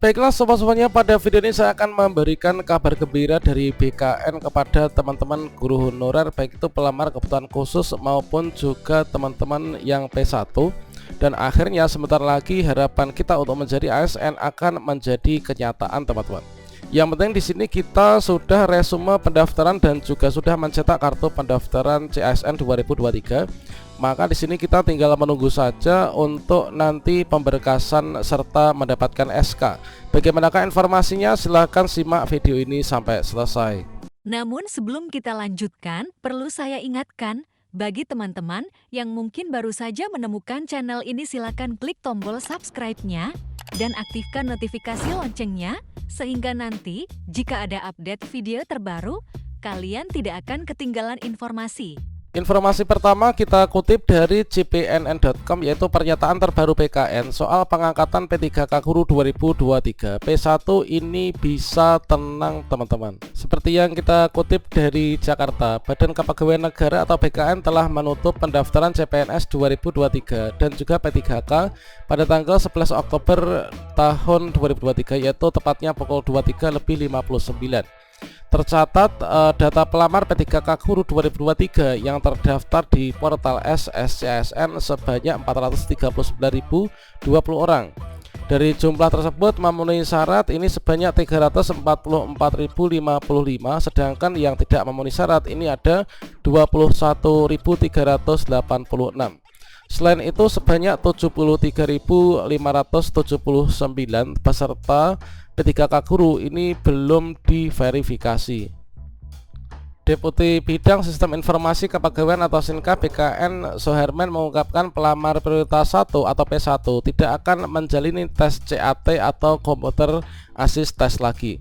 Baiklah sobat-sobatnya, pada video ini saya akan memberikan kabar gembira dari BKN kepada teman-teman guru honorer, baik itu pelamar kebutuhan khusus maupun juga teman-teman yang P1. Dan akhirnya sebentar lagi harapan kita untuk menjadi ASN akan menjadi kenyataan, teman-teman. Yang penting di sini kita sudah resume pendaftaran dan juga sudah mencetak kartu pendaftaran CASN 2023. Maka di sini kita tinggal menunggu saja untuk nanti pemberkasan serta mendapatkan SK. Bagaimanakah informasinya? Silahkan simak video ini sampai selesai. Namun sebelum kita lanjutkan, perlu saya ingatkan, bagi teman-teman yang mungkin baru saja menemukan channel ini, silakan klik tombol subscribe-nya dan aktifkan notifikasi loncengnya, sehingga nanti jika ada update video terbaru, kalian tidak akan ketinggalan informasi. Informasi pertama kita kutip dari cpnn.com, yaitu pernyataan terbaru BKN soal pengangkatan P3K Guru 2023. P1 ini bisa tenang, teman-teman. Seperti yang kita kutip dari Jakarta, Badan Kepegawaian Negara atau BKN telah menutup pendaftaran CPNS 2023 dan juga P3K pada tanggal 11 Oktober tahun 2023, yaitu tepatnya pukul 23.59. Tercatat data pelamar P3K Guru 2023 yang terdaftar di portal SSCASN sebanyak 439.020 orang. Dari jumlah tersebut memenuhi syarat ini sebanyak 344.055, sedangkan yang tidak memenuhi syarat ini ada 21.386. Selain itu sebanyak 73.579 peserta P3K Guru ini belum diverifikasi. Deputi Bidang Sistem Informasi Kepegawaian atau SINKA BKN Soherman mengungkapkan pelamar prioritas 1 atau P1 tidak akan menjalani tes CAT atau Computer Assist Test lagi.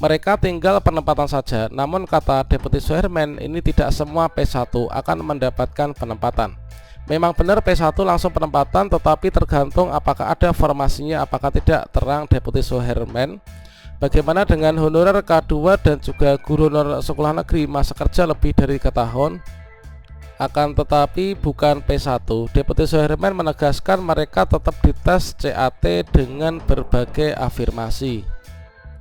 Mereka tinggal penempatan saja. Namun kata Deputi Soherman, ini tidak semua P1 akan mendapatkan penempatan. Memang benar P1 langsung penempatan, tetapi tergantung apakah ada formasinya, apakah tidak, terang Deputi Soherman. Bagaimana dengan honorer K2 dan juga guru honorer sekolah negeri masa kerja lebih dari 3 tahun? Akan tetapi bukan P1. Deputi Soherman menegaskan mereka tetap dites CAT dengan berbagai afirmasi.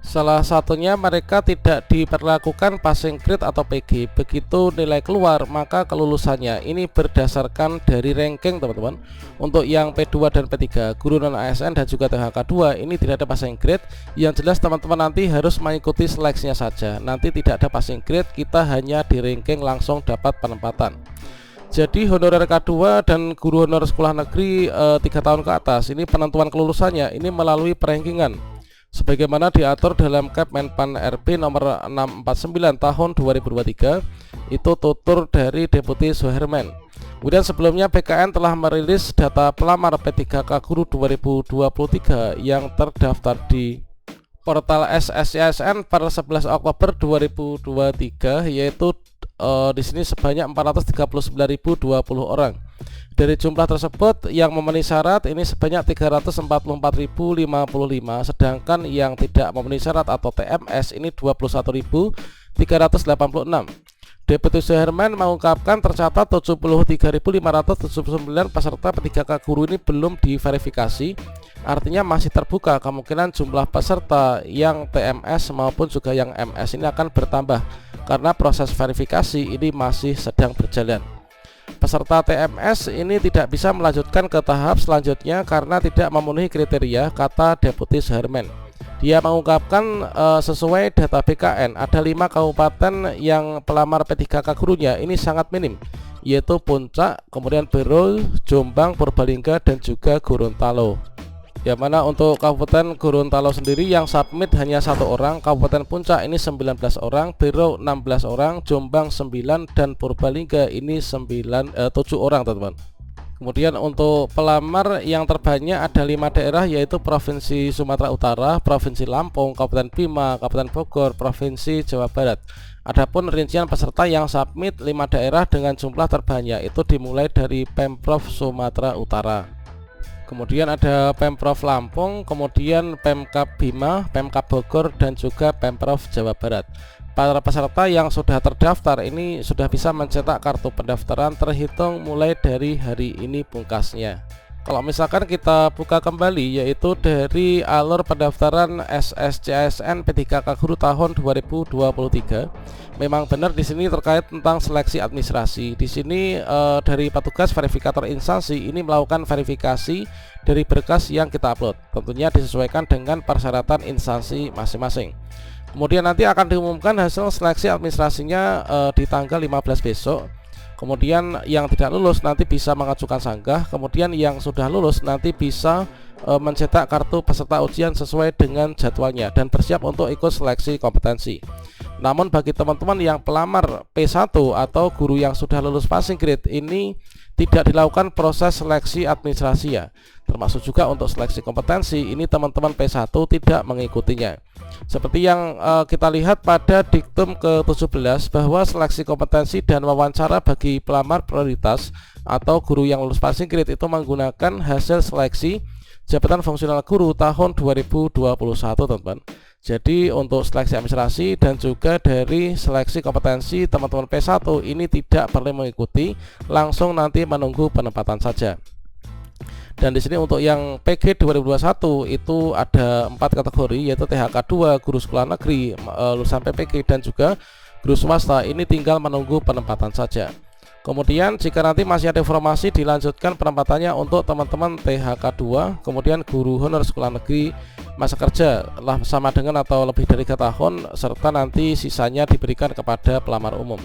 Salah satunya mereka tidak diperlakukan passing grade atau PG. Begitu nilai keluar maka kelulusannya ini berdasarkan dari ranking, teman-teman. Untuk yang P2 dan P3 guru non ASN dan juga THK2 ini tidak ada passing grade. Yang jelas teman-teman nanti harus mengikuti seleksinya saja. Nanti tidak ada passing grade, kita hanya di ranking langsung dapat penempatan. Jadi honorer K2 dan guru honorer sekolah negeri 3 tahun ke atas ini penentuan kelulusannya ini melalui perankingan sebagaimana diatur dalam Kepmenpan RB nomor 649 tahun 2023. Itu tutur dari Deputi Soherman. Kemudian sebelumnya BKN telah merilis data pelamar P3K Guru 2023 yang terdaftar di portal SSCASN per 11 Oktober 2023, yaitu di sini sebanyak 439.020 orang. Dari jumlah tersebut yang memenuhi syarat ini sebanyak 344.055, sedangkan yang tidak memenuhi syarat atau TMS ini 21.386. Deputi Soherman mengungkapkan tercatat 73.579 peserta P3K Guru ini belum diverifikasi. Artinya masih terbuka kemungkinan jumlah peserta yang TMS maupun juga yang MS ini akan bertambah karena proses verifikasi ini masih sedang berjalan. Peserta TMS ini tidak bisa melanjutkan ke tahap selanjutnya karena tidak memenuhi kriteria, kata Deputi Soherman. Dia mengungkapkan sesuai data BKN ada 5 kabupaten yang pelamar P3K gurunya ini sangat minim, yaitu Puncak, kemudian Bero, Jombang, Purbalingga dan juga Gorontalo. Yang mana untuk Kabupaten Gorontalo sendiri yang submit hanya 1 orang, Kabupaten Puncak ini 19 orang, Bero 16 orang, Jombang 9 dan Purbalingga ini 7 orang, teman-teman. Kemudian untuk pelamar yang terbanyak ada 5 daerah, yaitu Provinsi Sumatera Utara, Provinsi Lampung, Kabupaten Bima, Kabupaten Bogor, Provinsi Jawa Barat. Adapun rincian peserta yang submit 5 daerah dengan jumlah terbanyak itu dimulai dari Pemprov Sumatera Utara. Kemudian ada Pemprov Lampung, kemudian Pemkab Bima, Pemkab Bogor dan juga Pemprov Jawa Barat. Para peserta yang sudah terdaftar ini sudah bisa mencetak kartu pendaftaran terhitung mulai dari hari ini pungkasnya. Kalau misalkan kita buka kembali, yaitu dari alur pendaftaran SSCASN P3K Guru tahun 2023, memang benar di sini terkait tentang seleksi administrasi. Di sini dari petugas verifikator instansi ini melakukan verifikasi dari berkas yang kita upload. Tentunya disesuaikan dengan persyaratan instansi masing-masing. Kemudian nanti akan diumumkan hasil seleksi administrasinya di tanggal 15 besok. Kemudian yang tidak lulus nanti bisa mengajukan sanggah. Kemudian yang sudah lulus nanti bisa mencetak kartu peserta ujian sesuai dengan jadwalnya dan bersiap untuk ikut seleksi kompetensi. Namun bagi teman-teman yang pelamar P1 atau guru yang sudah lulus passing grade, ini tidak dilakukan proses seleksi administrasi ya. Termasuk juga untuk seleksi kompetensi, ini teman-teman P1 tidak mengikutinya. Seperti yang kita lihat pada diktum ke-17 bahwa seleksi kompetensi dan wawancara bagi pelamar prioritas atau guru yang lulus passing grade itu menggunakan hasil seleksi jabatan fungsional guru tahun 2021, teman-teman. Jadi untuk seleksi administrasi dan juga dari seleksi kompetensi teman-teman P1 ini tidak perlu mengikuti, langsung nanti menunggu penempatan saja. Dan di sini untuk yang PG 2021 itu ada 4 kategori, yaitu THK 2, guru sekolah negeri, lulusan PPG, dan juga guru swasta. Ini tinggal menunggu penempatan saja. Kemudian jika nanti masih ada informasi, dilanjutkan penempatannya untuk teman-teman THK 2, kemudian guru honor sekolah negeri, masa kerja lah sama dengan atau lebih dari 3 tahun, serta nanti sisanya diberikan kepada pelamar umum.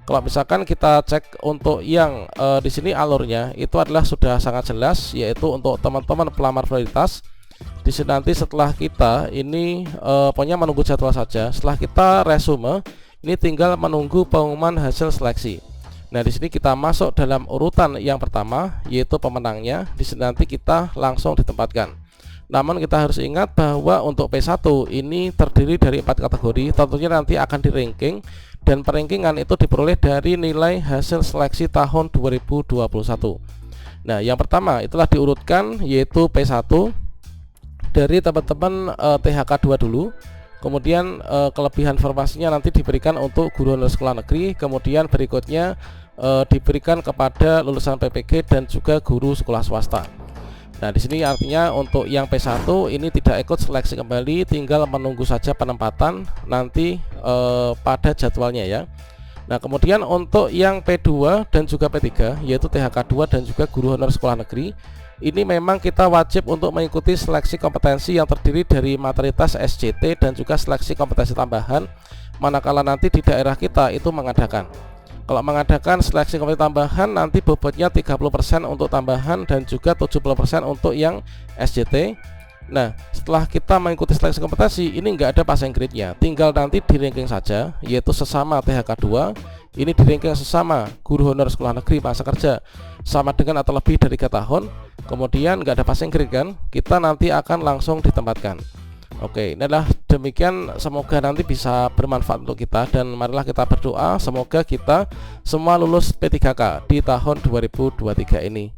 Kalau misalkan kita cek untuk yang di sini alurnya itu adalah sudah sangat jelas, yaitu untuk teman-teman pelamar prioritas. Di sini nanti setelah kita ini pokoknya menunggu jadwal saja. Setelah kita resume, ini tinggal menunggu pengumuman hasil seleksi. Nah, di sini kita masuk dalam urutan yang pertama, yaitu pemenangnya. Di sini nanti kita langsung ditempatkan. Namun kita harus ingat bahwa untuk P1 ini terdiri dari 4 kategori. Tentunya nanti akan di-ranking, dan perankingan itu diperoleh dari nilai hasil seleksi tahun 2021. Nah, yang pertama itulah diurutkan, yaitu P1 dari teman-teman THK 2 dulu. Kemudian kelebihan informasinya nanti diberikan untuk guru honor sekolah negeri. Kemudian berikutnya diberikan kepada lulusan PPG dan juga guru sekolah swasta. Nah, di sini artinya untuk yang P1 ini tidak ikut seleksi kembali, tinggal menunggu saja penempatan nanti pada jadwalnya ya. Nah, kemudian untuk yang P2 dan juga P3, yaitu THK 2 dan juga guru honor sekolah negeri, ini memang kita wajib untuk mengikuti seleksi kompetensi yang terdiri dari materi tes SCT dan juga seleksi kompetensi tambahan, manakala nanti di daerah kita itu mengadakan. Kalau mengadakan seleksi kompetensi tambahan, nanti bobotnya 30% untuk tambahan dan juga 70% untuk yang SCT. Nah, setelah kita mengikuti seleksi kompetensi, ini enggak ada passing grade-nya, tinggal nanti di ranking saja, yaitu sesama THK 2. Ini di ranking sesama guru honor sekolah negeri masa kerja sama dengan atau lebih dari 3 tahun. Kemudian enggak ada passing grade kan, kita nanti akan langsung ditempatkan. Oke, ini adalah demikian, semoga nanti bisa bermanfaat untuk kita, dan marilah kita berdoa semoga kita semua lulus P3K di tahun 2023 ini.